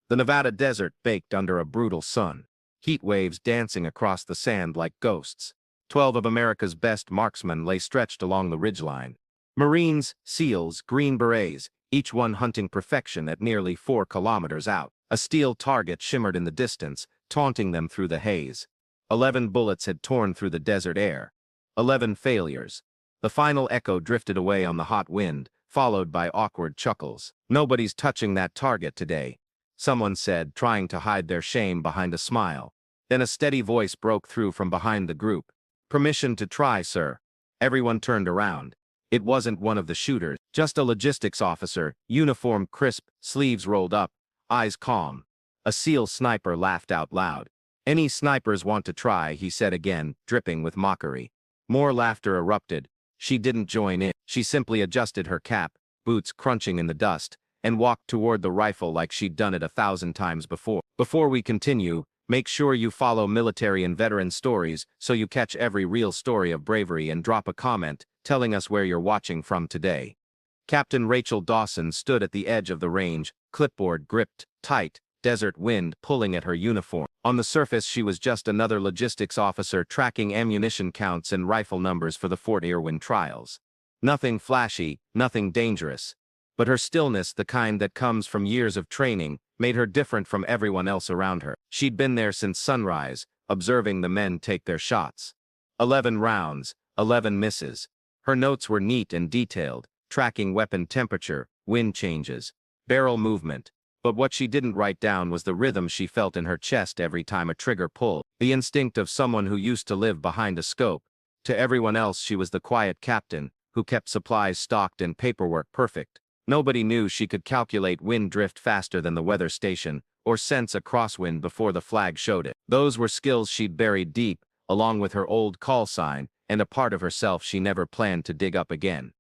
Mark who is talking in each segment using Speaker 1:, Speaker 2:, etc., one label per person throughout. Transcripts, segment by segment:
Speaker 1: The Nevada desert baked under a brutal sun. Heat waves dancing across the sand like ghosts. 12 of America's best marksmen lay stretched along the ridgeline. Marines, SEALs, Green Berets, each one hunting perfection at nearly 4 kilometers out. A steel target shimmered in the distance, taunting them through the haze. 11 bullets had torn through the desert air. 11 failures. The final echo drifted away on the hot wind, followed by awkward chuckles. "Nobody's touching that target today," someone said, trying to hide their shame behind a smile. Then a steady voice broke through from behind the group. "Permission to try, sir." Everyone turned around. It wasn't one of the shooters, just a logistics officer, uniform crisp, sleeves rolled up, eyes calm. A SEAL sniper laughed out loud. "Any snipers want to try?" he said again, dripping with mockery. More laughter erupted. She didn't join in. She simply adjusted her cap, boots crunching in the dust, and walked toward the rifle like she'd done it 1,000 times before. "Before we continue, make sure you follow Military and Veteran Stories so you catch every real story of bravery, and drop a comment telling us where you're watching from today." Captain Rachel Dawson stood at the edge of the range, clipboard gripped tight, desert wind pulling at her uniform. On the surface she was just another logistics officer tracking ammunition counts and rifle numbers for the Fort Irwin trials. Nothing flashy, nothing dangerous. But her stillness, the kind that comes from years of training, made her different from everyone else around her. She'd been there since sunrise, observing the men take their shots. 11 rounds, 11 misses. Her notes were neat and detailed, tracking weapon temperature, wind changes, barrel movement. But what she didn't write down was the rhythm she felt in her chest every time a trigger pulled, the instinct of someone who used to live behind a scope. To everyone else she was the quiet captain, who kept supplies stocked and paperwork perfect. Nobody knew she could calculate wind drift faster than the weather station, or sense a crosswind before the flag showed it. Those were skills she'd buried deep, along with her old call sign, and a part of herself she never planned to dig up again.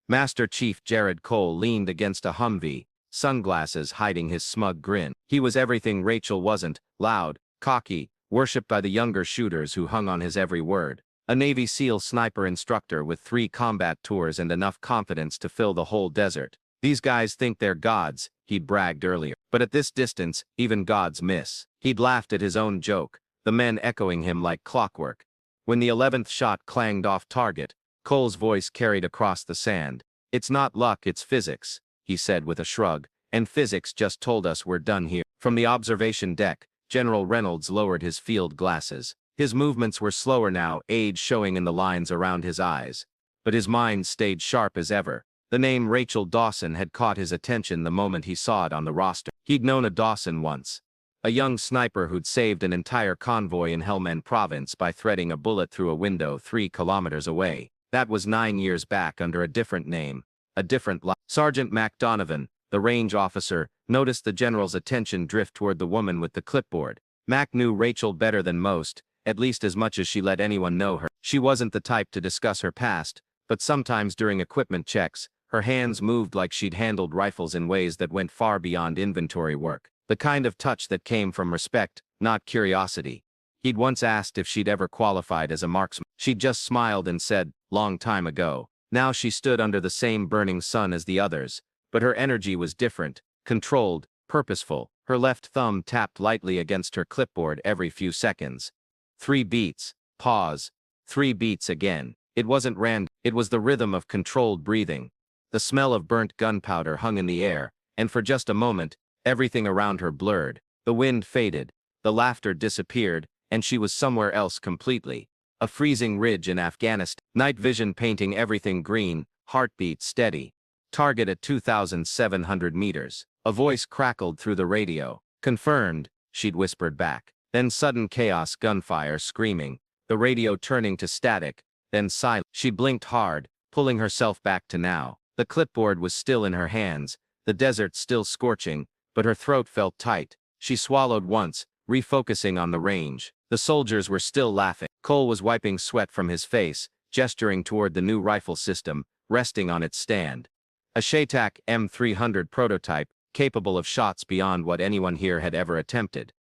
Speaker 1: Master Chief Jared Cole leaned against a Humvee, sunglasses hiding his smug grin. He was everything Rachel wasn't: loud, cocky, worshipped by the younger shooters who hung on his every word. A Navy SEAL sniper instructor with 3 combat tours and enough confidence to fill the whole desert. "These guys think they're gods," he'd bragged earlier. But at this distance, even gods miss. He'd laughed at his own joke, the men echoing him like clockwork. When the 11th shot clanged off target, Cole's voice carried across the sand. "It's not luck, it's physics," he said with a shrug, "and physics just told us we're done here." From the observation deck, General Reynolds lowered his field glasses. His movements were slower now, age showing in the lines around his eyes. But his mind stayed sharp as ever. The name Rachel Dawson had caught his attention the moment he saw it on the roster. He'd known a Dawson once. A young sniper who'd saved an entire convoy in Helmand Province by threading a bullet through a window 3 kilometers away. That was 9 years back under a different name, a different life. Sergeant Mac Donovan, the range officer, noticed the general's attention drift toward the woman with the clipboard. Mac knew Rachel better than most, at least as much as she let anyone know her. She wasn't the type to discuss her past, but sometimes during equipment checks, her hands moved like she'd handled rifles in ways that went far beyond inventory work. The kind of touch that came from respect, not curiosity. He'd once asked if she'd ever qualified as a marksman. She'd just smiled and said, "Long time ago." Now she stood under the same burning sun as the others, but her energy was different, controlled, purposeful. Her left thumb tapped lightly against her clipboard every few seconds. 3 beats, pause, 3 beats again. It wasn't random, it was the rhythm of controlled breathing. The smell of burnt gunpowder hung in the air, and for just a moment, everything around her blurred. The wind faded, the laughter disappeared, and she was somewhere else completely. A freezing ridge in Afghanistan, night vision painting everything green, heartbeat steady. Target at 2,700 meters. A voice crackled through the radio. "Confirmed," she'd whispered back. Then sudden chaos, gunfire, screaming, the radio turning to static, then silence. She blinked hard, pulling herself back to now. The clipboard was still in her hands, the desert still scorching, but her throat felt tight. She swallowed once, refocusing on the range. The soldiers were still laughing. Cole was wiping sweat from his face, gesturing toward the new rifle system, resting on its stand. A Shaytak M300 prototype, capable of shots beyond what anyone here had ever attempted.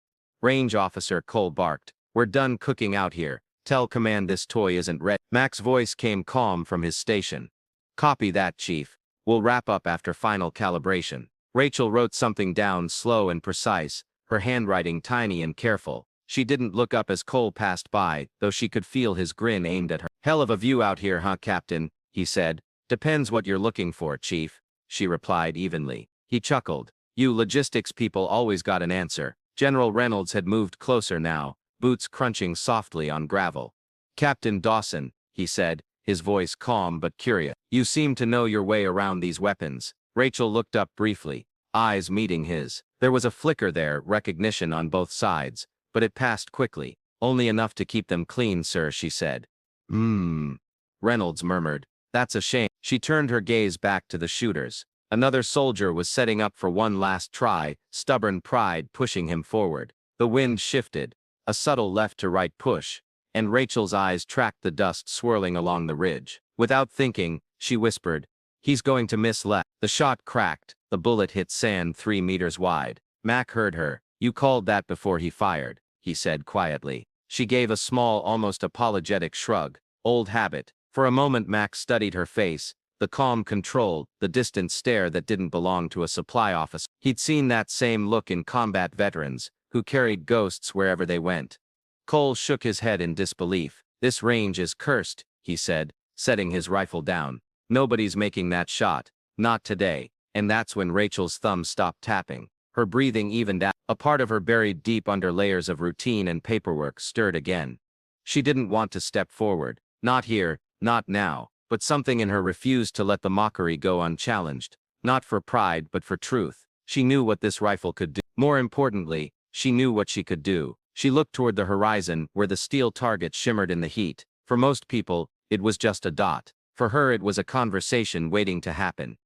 Speaker 1: "Range officer," Cole barked, "we're done cooking out here. Tell command this toy isn't ready." Mac's voice came calm from his station. "Copy that, Chief. We'll wrap up after final calibration." Rachel wrote something down slow and precise, her handwriting tiny and careful. She didn't look up as Cole passed by, though she could feel his grin aimed at her. "Hell of a view out here, huh, Captain?" he said. "Depends what you're looking for, Chief," she replied evenly. He chuckled. "You logistics people always got an answer." General Reynolds had moved closer now, boots crunching softly on gravel. "Captain Dawson," he said, his voice calm but curious. "You seem to know your way around these weapons." Rachel looked up briefly, eyes meeting his. There was a flicker there, recognition on both sides, but it passed quickly. "Only enough to keep them clean, sir," she said. Reynolds murmured. "That's a shame." She turned her gaze back to the shooters. Another soldier was setting up for one last try, stubborn pride pushing him forward. The wind shifted, a subtle left-to-right push, and Rachel's eyes tracked the dust swirling along the ridge. Without thinking, she whispered, "He's going to miss left." The shot cracked, the bullet hit sand 3 meters wide. Mac heard her. "You called that before he fired," he said quietly. She gave a small, almost apologetic shrug. Old habit. For a moment Mac studied her face, the calm control, the distant stare that didn't belong to a supply officer. He'd seen that same look in combat veterans, who carried ghosts wherever they went. Cole shook his head in disbelief. "This range is cursed," he said, setting his rifle down. "Nobody's making that shot. Not today." And that's when Rachel's thumb stopped tapping. Her breathing evened out. A part of her buried deep under layers of routine and paperwork stirred again. She didn't want to step forward. Not here, not now. But something in her refused to let the mockery go unchallenged. Not for pride, but for truth. She knew what this rifle could do. More importantly, she knew what she could do. She looked toward the horizon, where the steel target shimmered in the heat. For most people, it was just a dot. For her it was a conversation waiting to happen.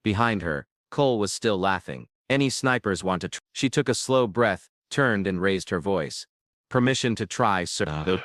Speaker 1: Behind her, Cole was still laughing. "Any snipers want to try?" She took a slow breath, turned and raised her voice. "Permission to try, sir."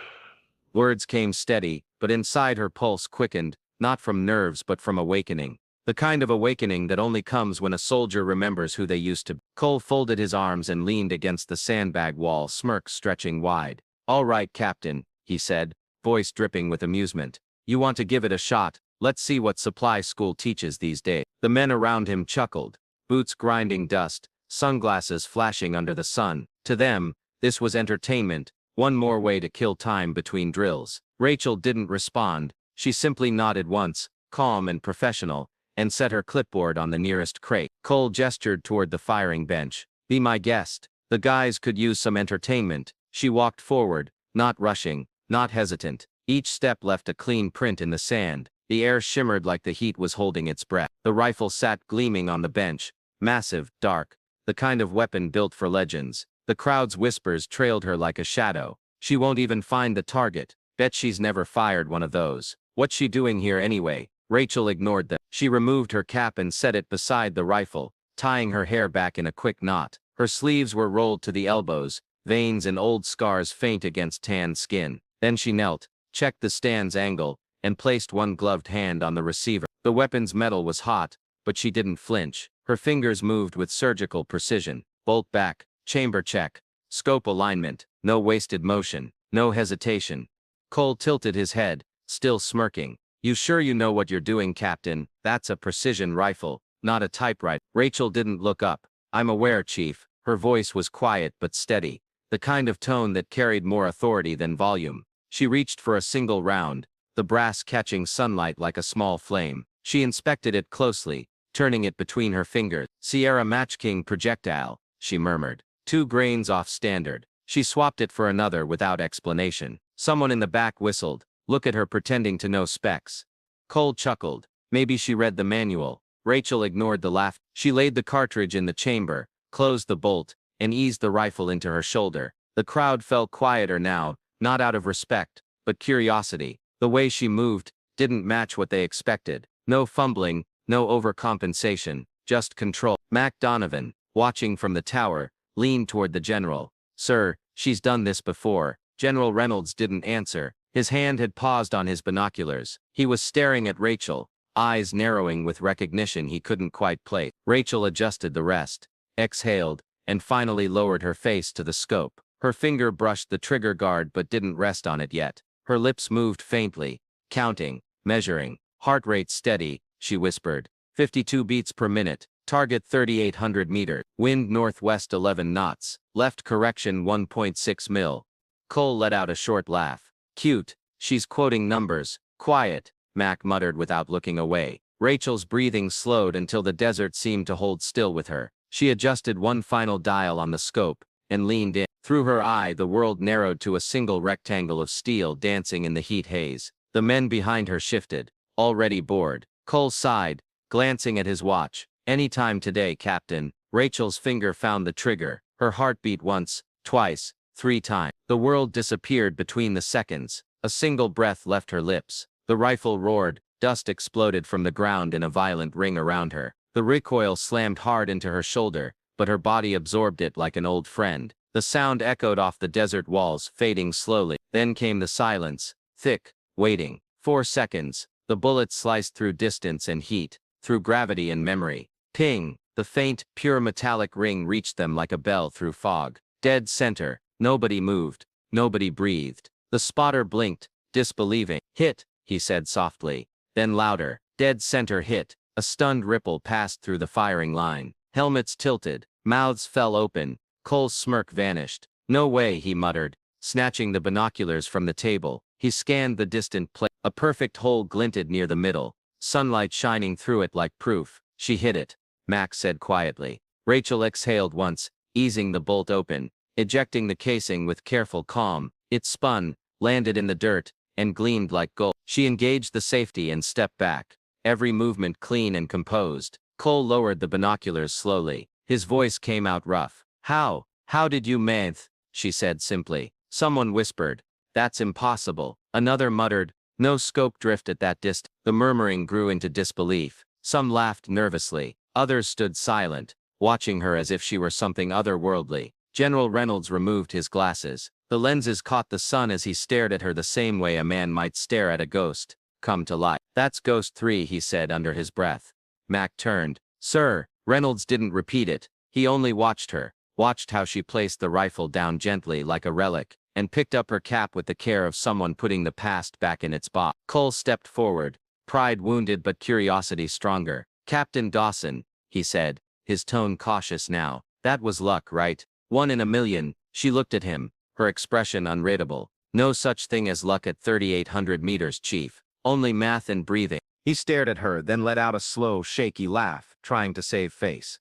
Speaker 1: Words came steady, but inside her pulse quickened, not from nerves but from awakening. The kind of awakening that only comes when a soldier remembers who they used to be. Cole folded his arms and leaned against the sandbag wall, smirk stretching wide. "All right, Captain," he said, voice dripping with amusement. "You want to give it a shot? Let's see what supply school teaches these days." The men around him chuckled, boots grinding dust, sunglasses flashing under the sun. To them, this was entertainment, one more way to kill time between drills. Rachel didn't respond. She simply nodded once, calm and professional, and set her clipboard on the nearest crate. Cole gestured toward the firing bench. "Be my guest. The guys could use some entertainment." She walked forward, not rushing, not hesitant. Each step left a clean print in the sand. The air shimmered like the heat was holding its breath. The rifle sat gleaming on the bench, massive, dark, the kind of weapon built for legends. The crowd's whispers trailed her like a shadow. "She won't even find the target. Bet she's never fired one of those. What's she doing here anyway?" Rachel ignored them. She removed her cap and set it beside the rifle, tying her hair back in a quick knot. Her sleeves were rolled to the elbows, veins and old scars faint against tanned skin. Then she knelt, checked the stand's angle, and placed one gloved hand on the receiver. The weapon's metal was hot, but she didn't flinch. Her fingers moved with surgical precision. Bolt back, chamber check, scope alignment, no wasted motion, no hesitation. Cole tilted his head, still smirking. "You sure you know what you're doing, Captain? That's a precision rifle, not a typewriter." Rachel didn't look up. "I'm aware, Chief." Her voice was quiet but steady, the kind of tone that carried more authority than volume. She reached for a single round, the brass catching sunlight like a small flame. She inspected it closely, turning it between her fingers. "Sierra Match King projectile," she murmured. 2 grains off standard. She swapped it for another without explanation. Someone in the back whistled. Look at her pretending to know specs. Cole chuckled. Maybe she read the manual. Rachel ignored the laugh. She laid the cartridge in the chamber, closed the bolt, and eased the rifle into her shoulder. The crowd felt quieter now, not out of respect, but curiosity. The way she moved didn't match what they expected. No fumbling, no overcompensation, just control. Mac Donovan, watching from the tower, leaned toward the general. "Sir, she's done this before." General Reynolds didn't answer. His hand had paused on his binoculars. He was staring at Rachel, eyes narrowing with recognition he couldn't quite place. Rachel adjusted the rest, exhaled, and finally lowered her face to the scope. Her finger brushed the trigger guard but didn't rest on it yet. Her lips moved faintly, counting, measuring. "Heart rate steady," she whispered. 52 beats per minute. Target 3,800 meters. Wind northwest 11 knots. Left correction 1.6 mil. Cole let out a short laugh. Cute. She's quoting numbers. Quiet, Mac muttered without looking away. Rachel's breathing slowed until the desert seemed to hold still with her. She adjusted one final dial on the scope and leaned in. Through her eye, the world narrowed to a single rectangle of steel dancing in the heat haze. The men behind her shifted, already bored. Cole sighed, glancing at his watch. Any time today, Captain. Rachel's finger found the trigger. Her heart beat once, twice, 3 times. The world disappeared between the seconds. A single breath left her lips. The rifle roared. Dust exploded from the ground in a violent ring around her. The recoil slammed hard into her shoulder, but her body absorbed it like an old friend. The sound echoed off the desert walls, fading slowly. Then came the silence, thick, waiting. 4 seconds. The bullet sliced through distance and heat, through gravity and memory. Ping! The faint, pure metallic ring reached them like a bell through fog. Dead center. Nobody moved. Nobody breathed. The spotter blinked, disbelieving. Hit, he said softly. Then louder. Dead center hit. A stunned ripple passed through the firing line. Helmets tilted. Mouths fell open. Cole's smirk vanished. No way, he muttered, snatching the binoculars from the table. He scanned the distant plate. A perfect hole glinted near the middle, sunlight shining through it like proof. She hit it, Max said quietly. Rachel exhaled once, easing the bolt open, ejecting the casing with careful calm. It spun, landed in the dirt, and gleamed like gold. She engaged the safety and stepped back, every movement clean and composed. Cole lowered the binoculars slowly. His voice came out rough. How did you manage? She said simply. Someone whispered. That's impossible. Another muttered. No scope drift at that distance. The murmuring grew into disbelief. Some laughed nervously. Others stood silent, watching her as if she were something otherworldly. General Reynolds removed his glasses. The lenses caught the sun as he stared at her the same way a man might stare at a ghost, come to life. That's Ghost 3, he said under his breath. Mac turned. Sir. Reynolds didn't repeat it. He only watched her, watched how she placed the rifle down gently like a relic, and picked up her cap with the care of someone putting the past back in its box. Cole stepped forward, pride wounded but curiosity stronger. Captain Dawson, he said, his tone cautious now. That was luck, right? 1 in a million. She looked at him, her expression unreadable. No such thing as luck at 3,800 meters, Chief. Only math and breathing. He stared at her, then let out a slow, shaky laugh, trying to save face.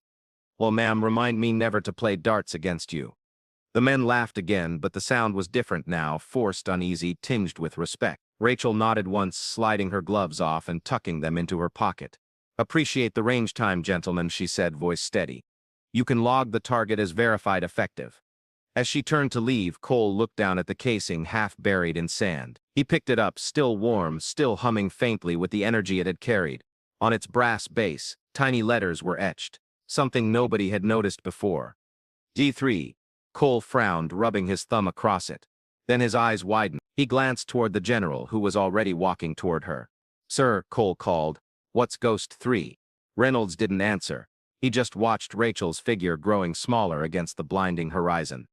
Speaker 1: Well, ma'am, remind me never to play darts against you. The men laughed again, but the sound was different now, forced, uneasy, tinged with respect. Rachel nodded once, sliding her gloves off and tucking them into her pocket. Appreciate the range time, gentlemen, she said, voice steady. You can log the target as verified effective. As she turned to leave, Cole looked down at the casing half buried in sand. He picked it up, still warm, still humming faintly with the energy it had carried. On its brass base, tiny letters were etched, something nobody had noticed before. D3. Cole frowned, rubbing his thumb across it. Then his eyes widened. He glanced toward the general, who was already walking toward her. Sir, Cole called. What's Ghost 3? Reynolds didn't answer. He just watched Rachel's figure growing smaller against the blinding horizon.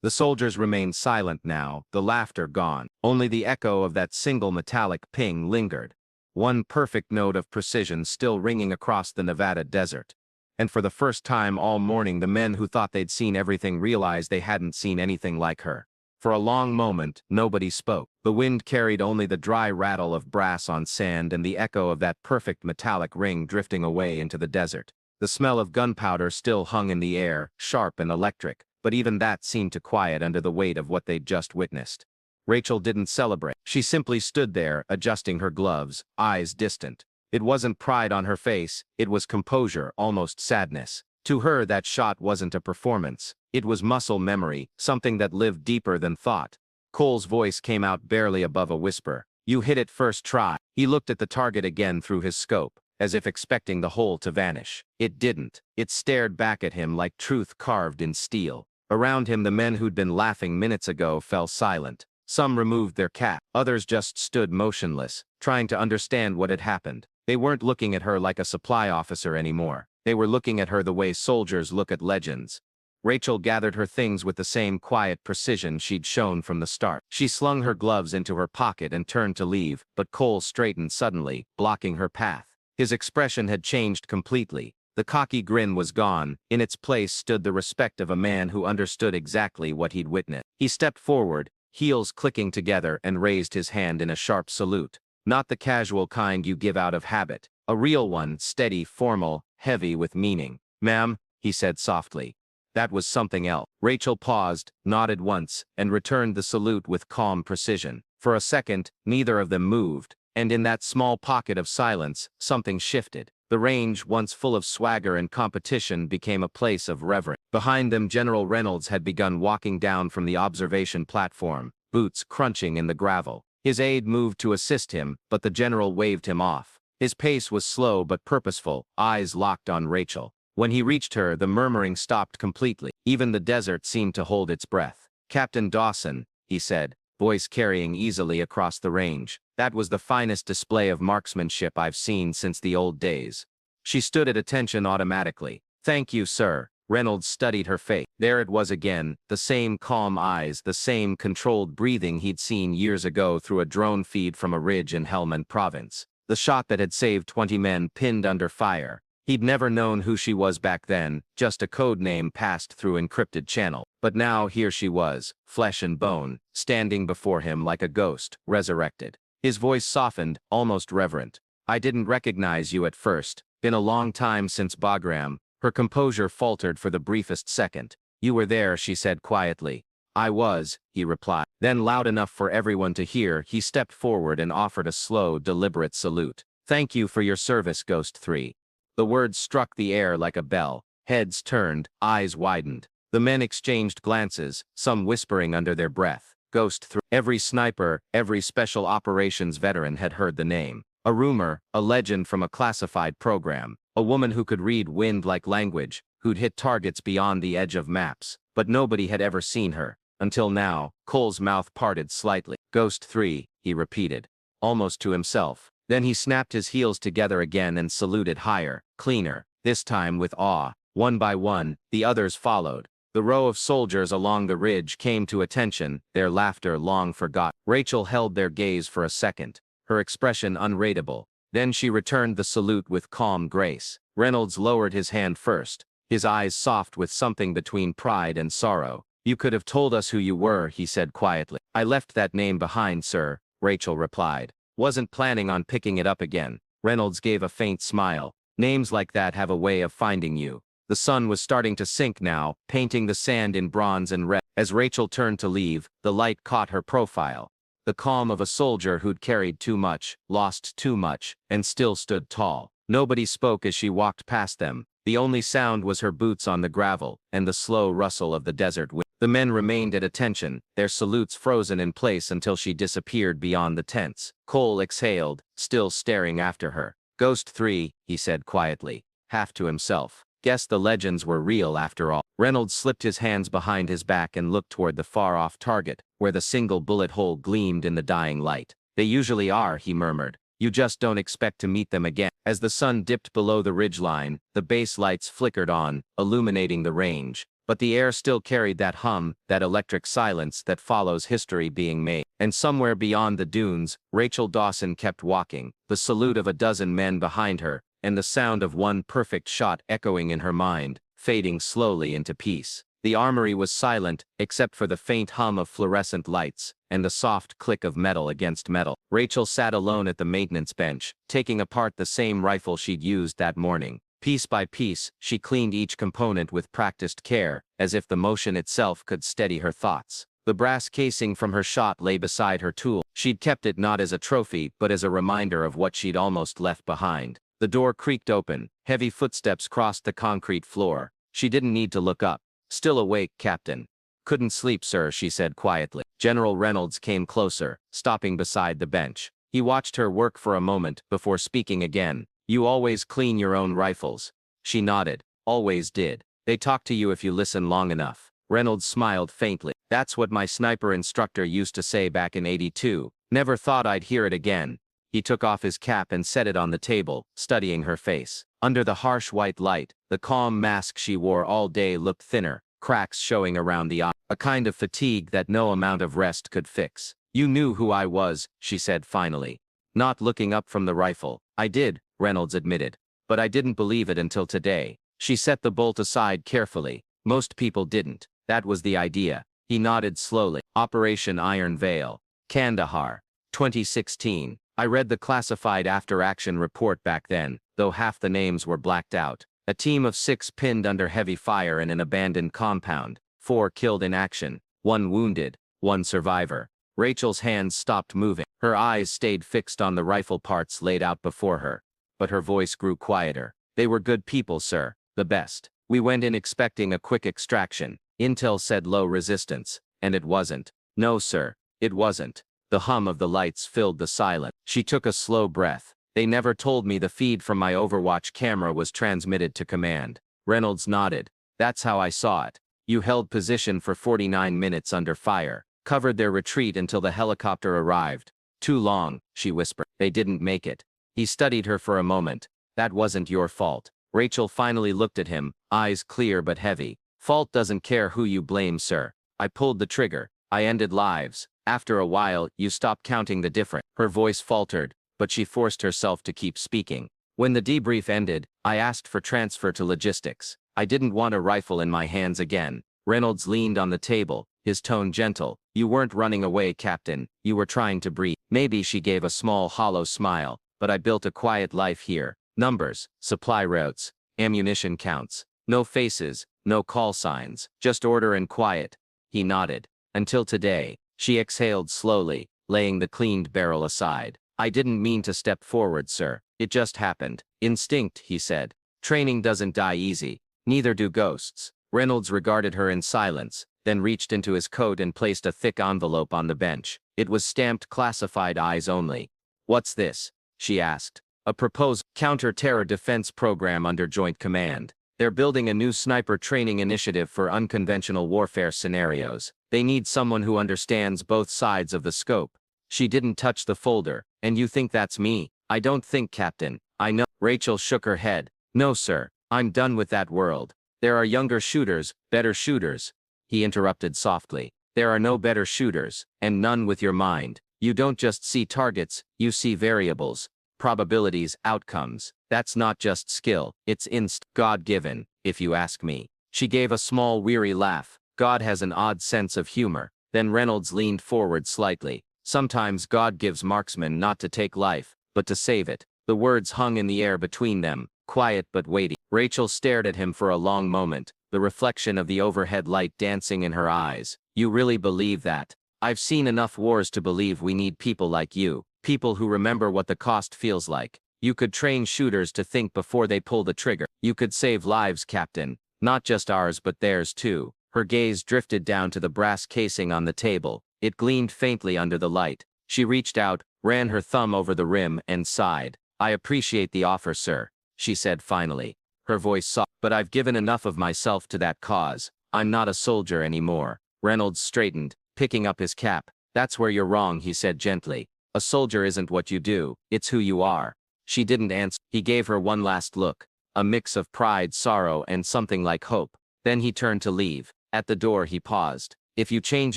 Speaker 1: The soldiers remained silent now, the laughter gone. Only the echo of that single metallic ping lingered. One perfect note of precision still ringing across the Nevada desert. And for the first time all morning, the men who thought they'd seen everything realized they hadn't seen anything like her. For a long moment, nobody spoke. The wind carried only the dry rattle of brass on sand and the echo of that perfect metallic ring drifting away into the desert. The smell of gunpowder still hung in the air, sharp and electric, but even that seemed to quiet under the weight of what they'd just witnessed. Rachel didn't celebrate. She simply stood there, adjusting her gloves, eyes distant. It wasn't pride on her face, it was composure, almost sadness. To her, that shot wasn't a performance. It was muscle memory, something that lived deeper than thought. Cole's voice came out barely above a whisper. You hit it first try. He looked at the target again through his scope, as if expecting the hole to vanish. It didn't. It stared back at him like truth carved in steel. Around him, the men who'd been laughing minutes ago fell silent. Some removed their cap. Others just stood motionless, trying to understand what had happened. They weren't looking at her like a supply officer anymore. They were looking at her the way soldiers look at legends. Rachel gathered her things with the same quiet precision she'd shown from the start. She slung her gloves into her pocket and turned to leave, but Cole straightened suddenly, blocking her path. His expression had changed completely. The cocky grin was gone. In its place stood the respect of a man who understood exactly what he'd witnessed. He stepped forward, heels clicking together, and raised his hand in a sharp salute. Not the casual kind you give out of habit. A real one, steady, formal, heavy with meaning. "Ma'am," he said softly. That was something else. Rachel paused, nodded once, and returned the salute with calm precision. For a second, neither of them moved, and in that small pocket of silence, something shifted. The range, once full of swagger and competition, became a place of reverence. Behind them, General Reynolds had begun walking down from the observation platform, boots crunching in the gravel. His aide moved to assist him, but the general waved him off. His pace was slow but purposeful, eyes locked on Rachel. When he reached her, the murmuring stopped completely. Even the desert seemed to hold its breath. "Captain Dawson," he said, voice carrying easily across the range. "That was the finest display of marksmanship I've seen since the old days." She stood at attention automatically. "Thank you, sir." Reynolds studied her face. There it was again, the same calm eyes, the same controlled breathing he'd seen years ago through a drone feed from a ridge in Helmand Province. The shot that had saved 20 men pinned under fire. He'd never known who she was back then, just a code name passed through encrypted channel. But now here she was, flesh and bone, standing before him like a ghost, resurrected. His voice softened, almost reverent. "I didn't recognize you at first. Been a long time since Bagram." Her composure faltered for the briefest second. "You were there," she said quietly. "I was," he replied. Then, loud enough for everyone to hear, he stepped forward and offered a slow, deliberate salute. "Thank you for your service, Ghost 3. The words struck the air like a bell. Heads turned, eyes widened. The men exchanged glances, some whispering under their breath. Ghost 3. Every sniper, every special operations veteran had heard the name. A rumor, a legend from a classified program. A woman who could read wind like language, who'd hit targets beyond the edge of maps. But nobody had ever seen her. Until now. Cole's mouth parted slightly. "Ghost 3, he repeated, almost to himself. Then he snapped his heels together again and saluted higher, cleaner, this time with awe. One by one, the others followed. The row of soldiers along the ridge came to attention, their laughter long forgot. Rachel held their gaze for a second, her expression unreadable. Then she returned the salute with calm grace. Reynolds lowered his hand first, his eyes soft with something between pride and sorrow. "You could have told us who you were," he said quietly. "I left that name behind, sir," Rachel replied. "Wasn't planning on picking it up again." Reynolds gave a faint smile. "Names like that have a way of finding you." The sun was starting to sink now, painting the sand in bronze and red. As Rachel turned to leave, the light caught her profile. The calm of a soldier who'd carried too much, lost too much, and still stood tall. Nobody spoke as she walked past them. The only sound was her boots on the gravel, and the slow rustle of the desert wind. The men remained at attention, their salutes frozen in place until she disappeared beyond the tents. Cole exhaled, still staring after her. "Ghost 3, he said quietly, half to himself. "Guess the legends were real after all." Reynolds slipped his hands behind his back and looked toward the far-off target, where the single bullet hole gleamed in the dying light. "They usually are," he murmured. "You just don't expect to meet them again." As the sun dipped below the ridgeline, the base lights flickered on, illuminating the range. But the air still carried that hum, that electric silence that follows history being made. And somewhere beyond the dunes, Rachel Dawson kept walking, the salute of a dozen men behind her, and the sound of one perfect shot echoing in her mind, fading slowly into peace. The armory was silent, except for the faint hum of fluorescent lights, and the soft click of metal against metal. Rachel sat alone at the maintenance bench, taking apart the same rifle she'd used that morning. Piece by piece, she cleaned each component with practiced care, as if the motion itself could steady her thoughts. The brass casing from her shot lay beside her tool. She'd kept it not as a trophy, but as a reminder of what she'd almost left behind. The door creaked open, heavy footsteps crossed the concrete floor. She didn't need to look up. "Still awake, Captain?" "Couldn't sleep, sir," she said quietly. General Reynolds came closer, stopping beside the bench. He watched her work for a moment, before speaking again. "You always clean your own rifles?" She nodded. "Always did. They talk to you if you listen long enough." Reynolds smiled faintly. "That's what my sniper instructor used to say back in '82. Never thought I'd hear it again." He took off his cap and set it on the table, studying her face. Under the harsh white light, the calm mask she wore all day looked thinner, cracks showing around the eye, a kind of fatigue that no amount of rest could fix. "You knew who I was," she said finally, not looking up from the rifle. "I did," Reynolds admitted. but I didn't believe it until today. She set the bolt aside carefully. Most people didn't. That was the idea. He nodded slowly. Operation Iron Veil. Kandahar. 2016. I read the classified after-action report back then, though half the names were blacked out. A team of 6 pinned under heavy fire in an abandoned compound. 4 killed in action. 1 wounded. 1 survivor. Rachel's hands stopped moving. Her eyes stayed fixed on the rifle parts laid out before her. But her voice grew quieter. They were good people, sir. The best. We went in expecting a quick extraction. Intel said low resistance. And it wasn't. No, sir. It wasn't. The hum of the lights filled the silence. She took a slow breath. They never told me the feed from my Overwatch camera was transmitted to command. Reynolds nodded. That's how I saw it. You held position for 49 minutes under fire. Covered their retreat until the helicopter arrived. Too long, she whispered. They didn't make it. He studied her for a moment. That wasn't your fault. Rachel finally looked at him, eyes clear but heavy. Fault doesn't care who you blame, sir. I pulled the trigger. I ended lives. After a while, you stopped counting the difference. Her voice faltered, but she forced herself to keep speaking. When the debrief ended, I asked for transfer to logistics. I didn't want a rifle in my hands again. Reynolds leaned on the table, his tone gentle. You weren't running away, Captain. You were trying to breathe. Maybe she gave a small hollow smile, but I built a quiet life here. Numbers, supply routes, ammunition counts. No faces, no call signs, just order and quiet. He nodded. Until today. She exhaled slowly, laying the cleaned barrel aside. I didn't mean to step forward, sir. It just happened. Instinct, he said. Training doesn't die easy. Neither do ghosts. Reynolds regarded her in silence, then reached into his coat and placed a thick envelope on the bench. It was stamped classified eyes only. What's this? She asked. A proposed counter-terror defense program under Joint Command. They're building a new sniper training initiative for unconventional warfare scenarios. They need someone who understands both sides of the scope. She didn't touch the folder. And you think that's me? I don't think, Captain. I know. Rachel shook her head. No, sir. I'm done with that world. There are younger shooters, better shooters. He interrupted softly. There are no better shooters, and none with your mind. You don't just see targets, you see variables. Probabilities, outcomes. That's not just skill, it's God-given, if you ask me. She gave a small weary laugh. God has an odd sense of humor. Then Reynolds leaned forward slightly. Sometimes God gives marksmen not to take life, but to save it. The words hung in the air between them, quiet but weighty. Rachel stared at him for a long moment, the reflection of the overhead light dancing in her eyes. You really believe that? I've seen enough wars to believe we need people like you. People who remember what the cost feels like. You could train shooters to think before they pull the trigger. You could save lives, Captain. Not just ours but theirs too. Her gaze drifted down to the brass casing on the table. It gleamed faintly under the light. She reached out, ran her thumb over the rim, and sighed. I appreciate the offer, sir, she said finally. Her voice soft. But I've given enough of myself to that cause. I'm not a soldier anymore. Reynolds straightened, picking up his cap. That's where you're wrong, he said gently. A soldier isn't what you do, it's who you are. She didn't answer. He gave her one last look, a mix of pride, sorrow, and something like hope. Then he turned to leave. At the door he paused. If you change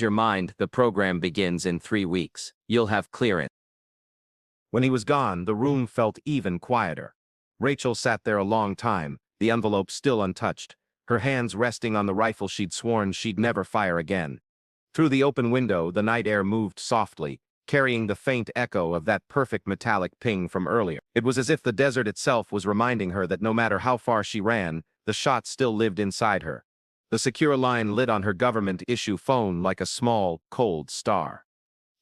Speaker 1: your mind, the program begins in 3 weeks. You'll have clearance. When he was gone, the room felt even quieter. Rachel sat there a long time, the envelope still untouched, her hands resting on the rifle she'd sworn she'd never fire again. Through the open window, the night air moved softly, carrying the faint echo of that perfect metallic ping from earlier. It was as if the desert itself was reminding her that no matter how far she ran, the shot still lived inside her. The secure line lit on her government-issue phone like a small, cold star.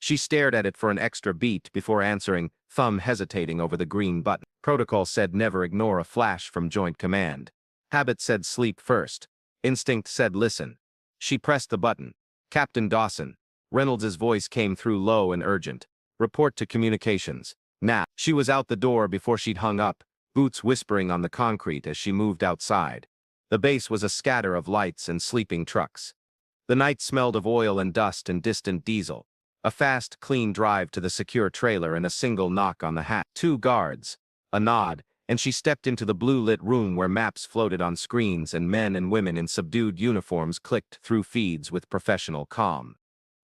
Speaker 1: She stared at it for an extra beat before answering, thumb hesitating over the green button. Protocol said never ignore a flash from Joint Command. Habit said sleep first. Instinct said listen. She pressed the button. Captain Dawson. Reynolds' voice came through low and urgent. Report to communications. Now. She was out the door before she'd hung up, boots whispering on the concrete as she moved outside. The base was a scatter of lights and sleeping trucks. The night smelled of oil and dust and distant diesel. A fast, clean drive to the secure trailer and a single knock on the hatch. 2 guards. A nod, and she stepped into the blue-lit room where maps floated on screens and men and women in subdued uniforms clicked through feeds with professional calm.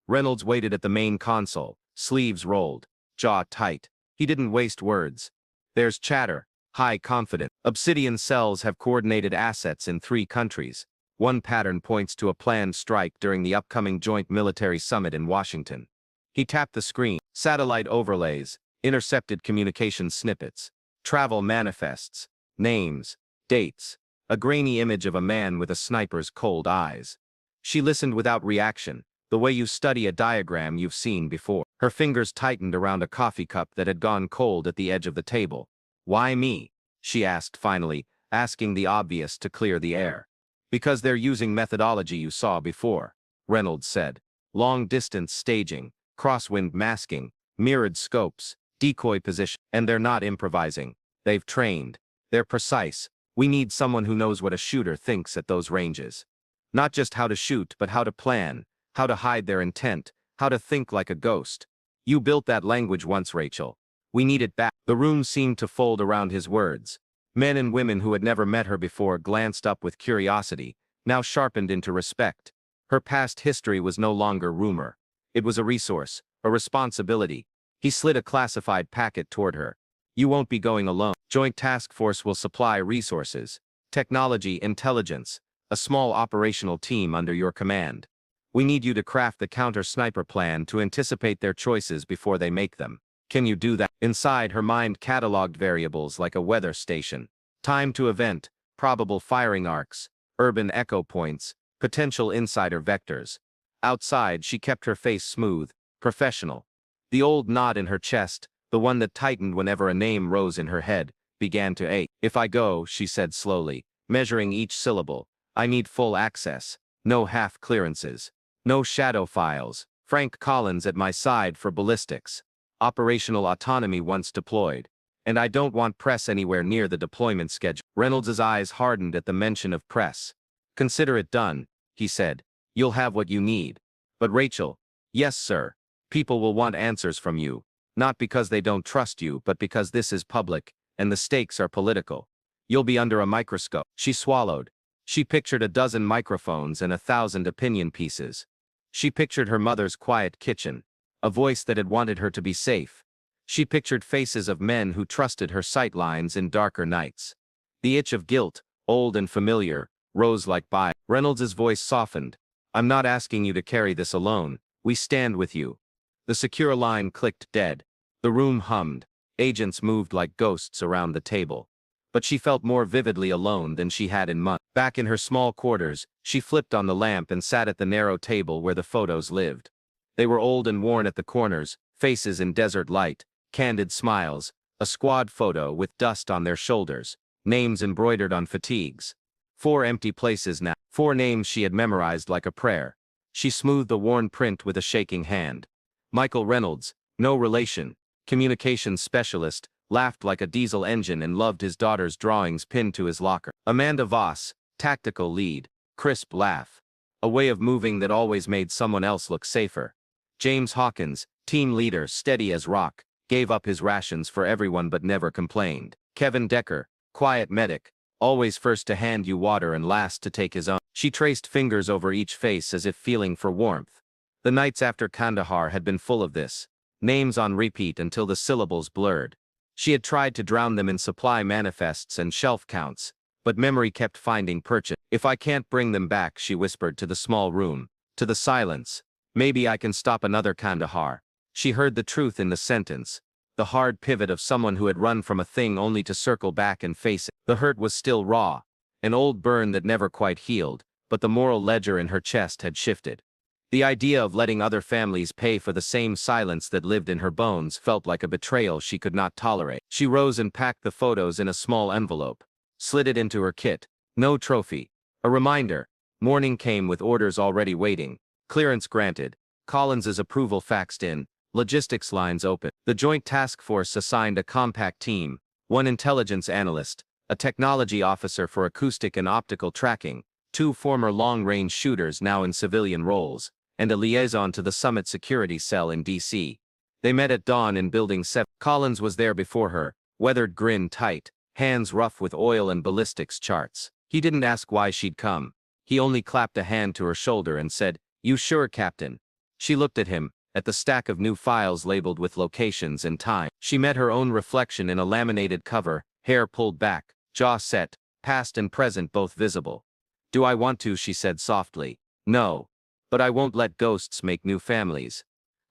Speaker 1: Reynolds waited at the main console, sleeves rolled, jaw tight. He didn't waste words. There's chatter, high confidence. Obsidian cells have coordinated assets in 3 countries. One pattern points to a planned strike during the upcoming joint military summit in Washington. He tapped the screen. Satellite overlays, intercepted communication snippets, travel manifests, names, dates, a grainy image of a man with a sniper's cold eyes. She listened without reaction, the way you study a diagram you've seen before. Her fingers tightened around a coffee cup that had gone cold at the edge of the table. "Why me?" she asked finally, asking the obvious to clear the air. "Because they're using methodology you saw before," Reynolds said. "Long-distance staging, crosswind masking, mirrored scopes, decoy position, and they're not improvising. They've trained. They're precise. We need someone who knows what a shooter thinks at those ranges. Not just how to shoot, but how to plan, how to hide their intent, how to think like a ghost. You built that language once, Rachel. We need it back." The room seemed to fold around his words. Men and women who had never met her before glanced up with curiosity, now sharpened into respect. Her past history was no longer rumor. It was a resource, a responsibility. He slid a classified packet toward her. "You won't be going alone. Joint Task Force will supply resources, technology, intelligence, a small operational team under your command. We need you to craft the counter-sniper plan to anticipate their choices before they make them. Can you do that?" Inside, her mind cataloged variables like a weather station. Time to event, probable firing arcs, urban echo points, potential insider vectors. Outside, she kept her face smooth, professional. The old knot in her chest, the one that tightened whenever a name rose in her head, began to ache. "If I go," she said slowly, measuring each syllable, "I need full access. No half clearances. No shadow files. Frank Collins at my side for ballistics. Operational autonomy once deployed. And I don't want press anywhere near the deployment schedule." Reynolds' eyes hardened at the mention of press. "Consider it done," he said. "You'll have what you need. But Rachel—" "Yes, sir. People will want answers from you. Not because they don't trust you, but because this is public, and the stakes are political. You'll be under a microscope." She swallowed. She pictured a dozen microphones and 1,000 opinion pieces. She pictured her mother's quiet kitchen, a voice that had wanted her to be safe. She pictured faces of men who trusted her sight lines in darker nights. The itch of guilt, old and familiar, rose like bile. Reynolds' voice softened. "I'm not asking you to carry this alone. We stand with you." The secure line clicked dead. The room hummed. Agents moved like ghosts around the table. But she felt more vividly alone than she had in months. Back in her small quarters, she flipped on the lamp and sat at the narrow table where the photos lived. They were old and worn at the corners, faces in desert light, candid smiles, a squad photo with dust on their shoulders, names embroidered on fatigues. 4 empty places now. 4 names she had memorized like a prayer. She smoothed the worn print with a shaking hand. Michael Reynolds, no relation, communications specialist, laughed like a diesel engine and loved his daughter's drawings pinned to his locker. Amanda Voss, tactical lead, crisp laugh. A way of moving that always made someone else look safer. James Hawkins, team leader, steady as rock, gave up his rations for everyone but never complained. Kevin Decker, quiet medic, always first to hand you water and last to take his own. She traced fingers over each face as if feeling for warmth. The nights after Kandahar had been full of this. Names on repeat until the syllables blurred. She had tried to drown them in supply manifests and shelf counts, but memory kept finding purchase. "If I can't bring them back," she whispered to the small room, to the silence, "maybe I can stop another Kandahar." She heard the truth in the sentence, the hard pivot of someone who had run from a thing only to circle back and face it. The hurt was still raw, an old burn that never quite healed, but the moral ledger in her chest had shifted. The idea of letting other families pay for the same silence that lived in her bones felt like a betrayal she could not tolerate. She rose and packed the photos in a small envelope, slid it into her kit. No trophy. A reminder. Morning came with orders already waiting. Clearance granted. Collins's approval faxed in. Logistics lines open. The Joint Task Force assigned a compact team, 1 intelligence analyst, a technology officer for acoustic and optical tracking, 2 former long-range shooters now in civilian roles, and a liaison to the Summit Security Cell in D.C. They met at dawn in Building 7. Collins was there before her, weathered grin tight, hands rough with oil and ballistics charts. He didn't ask why she'd come. He only clapped a hand to her shoulder and said, "You sure, Captain?" She looked at him, at the stack of new files labeled with locations and time. She met her own reflection in a laminated cover, hair pulled back, jaw set, past and present both visible. "Do I want to?" she said softly. "No. But I won't let ghosts make new families."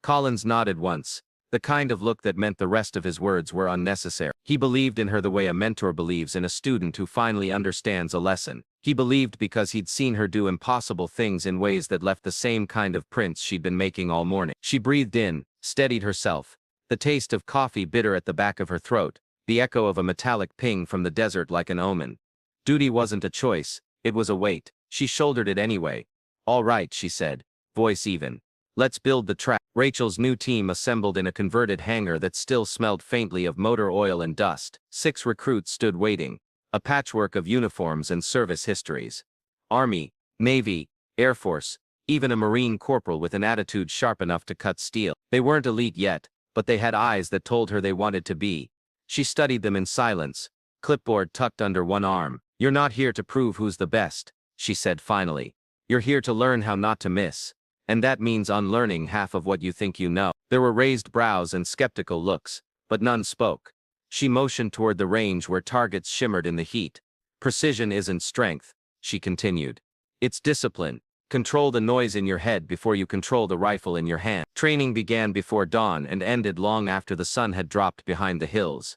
Speaker 1: Collins nodded once, the kind of look that meant the rest of his words were unnecessary. He believed in her the way a mentor believes in a student who finally understands a lesson. He believed because he'd seen her do impossible things in ways that left the same kind of prints she'd been making all morning. She breathed in, steadied herself, the taste of coffee bitter at the back of her throat, the echo of a metallic ping from the desert like an omen. Duty wasn't a choice, it was a weight. She shouldered it anyway. "All right," she said, voice even. "Let's build the track." Rachel's new team assembled in a converted hangar that still smelled faintly of motor oil and dust. 6 recruits stood waiting, a patchwork of uniforms and service histories. Army, Navy, Air Force, even a Marine corporal with an attitude sharp enough to cut steel. They weren't elite yet, but they had eyes that told her they wanted to be. She studied them in silence, clipboard tucked under one arm. "You're not here to prove who's the best," she said finally. "You're here to learn how not to miss. And that means unlearning half of what you think you know." There were raised brows and skeptical looks, but none spoke. She motioned toward the range where targets shimmered in the heat. "Precision isn't strength," she continued. "It's discipline. Control the noise in your head before you control the rifle in your hand." Training began before dawn and ended long after the sun had dropped behind the hills.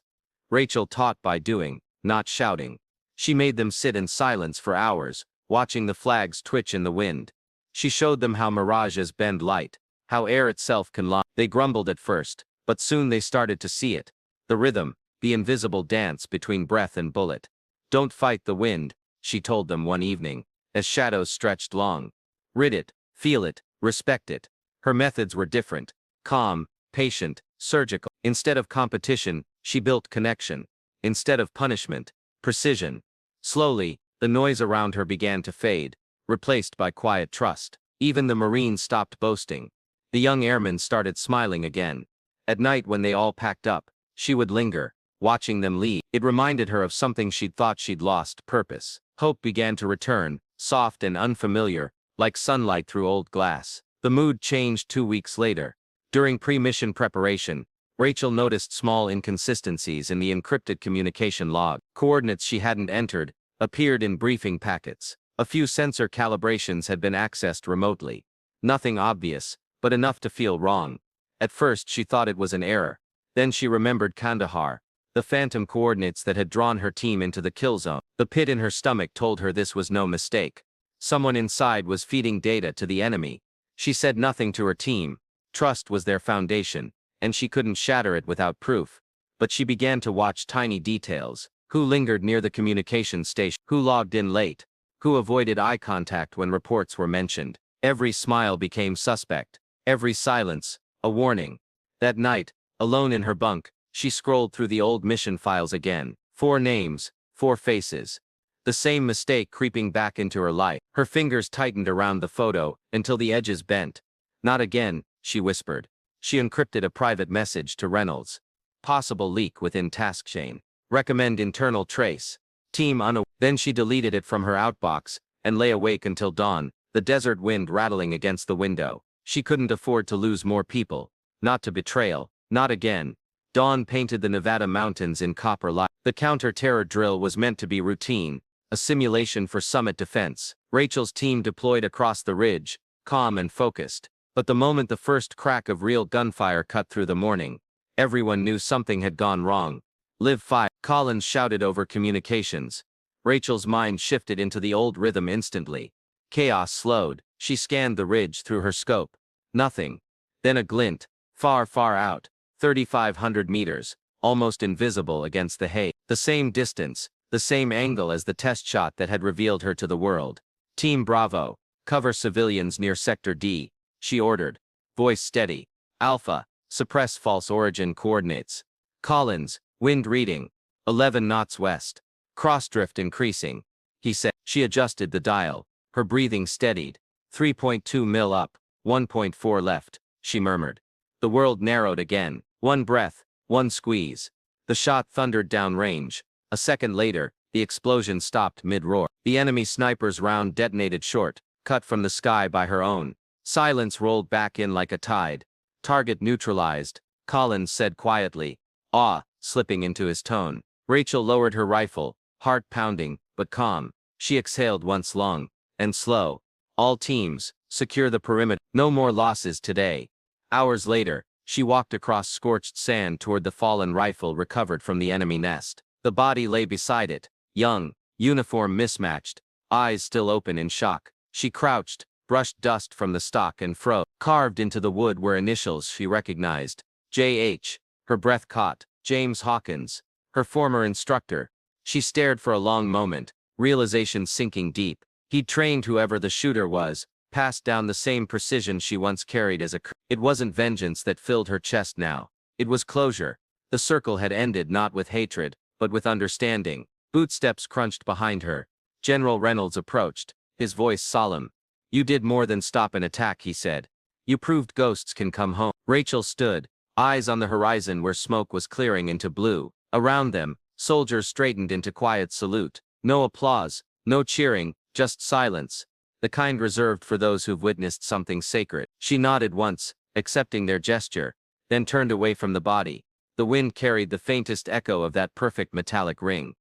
Speaker 1: Rachel taught by doing, not shouting. She made them sit in silence for hours, watching the flags twitch in the wind. She showed them how mirages bend light, how air itself can lie. They grumbled at first, but soon they started to see it. The rhythm, the invisible dance between breath and bullet. "Don't fight the wind," she told them one evening, as shadows stretched long. "Rid it, feel it, respect it." Her methods were different, calm, patient, surgical. Instead of competition, she built connection. Instead of punishment, precision. Slowly, the noise around her began to fade, replaced by quiet trust. Even the Marines stopped boasting. The young airmen started smiling again. At night when they all packed up, she would linger, watching them leave. It reminded her of something she'd thought she'd lost: purpose. Hope began to return, soft and unfamiliar, like sunlight through old glass. The mood changed 2 weeks later. During pre-mission preparation, Rachel noticed small inconsistencies in the encrypted communication log. Coordinates she hadn't entered appeared in briefing packets. A few sensor calibrations had been accessed remotely. Nothing obvious, but enough to feel wrong. At first she thought it was an error. Then she remembered Kandahar, the phantom coordinates that had drawn her team into the kill zone. The pit in her stomach told her this was no mistake. Someone inside was feeding data to the enemy. She said nothing to her team. Trust was their foundation, and she couldn't shatter it without proof. But she began to watch tiny details. Who lingered near the communication station? Who logged in late? Who avoided eye contact when reports were mentioned? Every smile became suspect. Every silence, a warning. That night, alone in her bunk, she scrolled through the old mission files again. 4 names, 4 faces. The same mistake creeping back into her life. Her fingers tightened around the photo until the edges bent. "Not again," she whispered. She encrypted a private message to Reynolds. Possible leak within task chain. Recommend internal trace. Team unaware. Then she deleted it from her outbox and lay awake until dawn, the desert wind rattling against the window. She couldn't afford to lose more people. Not to betrayal. Not again. Dawn painted the Nevada mountains in copper light. The counter-terror drill was meant to be routine, a simulation for summit defense. Rachel's team deployed across the ridge, calm and focused. But the moment the first crack of real gunfire cut through the morning, everyone knew something had gone wrong. "Live fire," Collins shouted over communications. Rachel's mind shifted into the old rhythm instantly. Chaos slowed. She scanned the ridge through her scope. Nothing. Then a glint, far, far out, 3,500 meters, almost invisible against the haze. The same distance, the same angle as the test shot that had revealed her to the world. "Team Bravo, cover civilians near Sector D," she ordered, voice steady. "Alpha, suppress false origin coordinates." "Collins, wind reading, 11 knots west. Crossdrift increasing," he said. She adjusted the dial. Her breathing steadied. 3.2 mil up, 1.4 left, she murmured. The world narrowed again. One breath, one squeeze. The shot thundered downrange. A second later, the explosion stopped mid-roar. The enemy sniper's round detonated short, cut from the sky by her own. Silence rolled back in like a tide. "Target neutralized," Collins said quietly, awe slipping into his tone. Rachel lowered her rifle, heart pounding, but calm. She exhaled once long and slow. All teams, secure the perimeter. No more losses today. Hours later, she walked across scorched sand toward the fallen rifle recovered from the enemy nest. The body lay beside it, young, uniform mismatched, eyes still open in shock. She crouched, brushed dust from the stock and froze. Carved into the wood were initials she recognized. J.H. Her breath caught. James Hawkins, her former instructor. She stared for a long moment, realization sinking deep. He'd trained whoever the shooter was, passed down the same precision she once carried as a curse. It wasn't vengeance that filled her chest now. It was closure. The circle had ended not with hatred, but with understanding. Bootsteps crunched behind her. General Reynolds approached, his voice solemn. "You did more than stop an attack," he said. "You proved ghosts can come home." Rachel stood, eyes on the horizon where smoke was clearing into blue. Around them, soldiers straightened into quiet salute. No applause, no cheering, just silence, the kind reserved for those who've witnessed something sacred. She nodded once, accepting their gesture, then turned away from the body. The wind carried the faintest echo of that perfect metallic ring.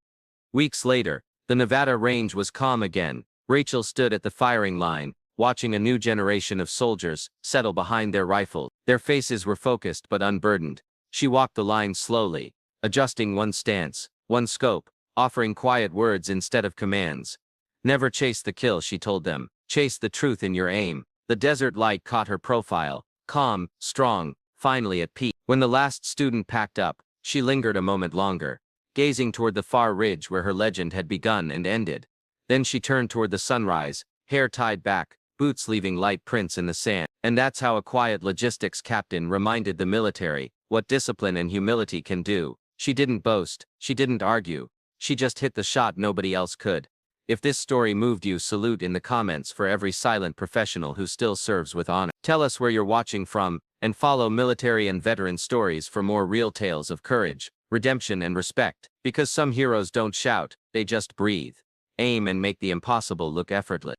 Speaker 1: Weeks later, the Nevada range was calm again. Rachel stood at the firing line, watching a new generation of soldiers settle behind their rifles. Their faces were focused but unburdened. She walked the line slowly, adjusting one stance, one scope, offering quiet words instead of commands. "Never chase the kill," she told them. "Chase the truth in your aim." The desert light caught her profile, calm, strong, finally at peace. When the last student packed up, she lingered a moment longer, gazing toward the far ridge where her legend had begun and ended. Then she turned toward the sunrise, hair tied back, boots leaving light prints in the sand. And that's how a quiet logistics captain reminded the military what discipline and humility can do. She didn't boast, she didn't argue, she just hit the shot nobody else could. If this story moved you, salute in the comments for every silent professional who still serves with honor. Tell us where you're watching from, and follow military and veteran stories for more real tales of courage, redemption and respect. Because some heroes don't shout, they just breathe, aim and make the impossible look effortless.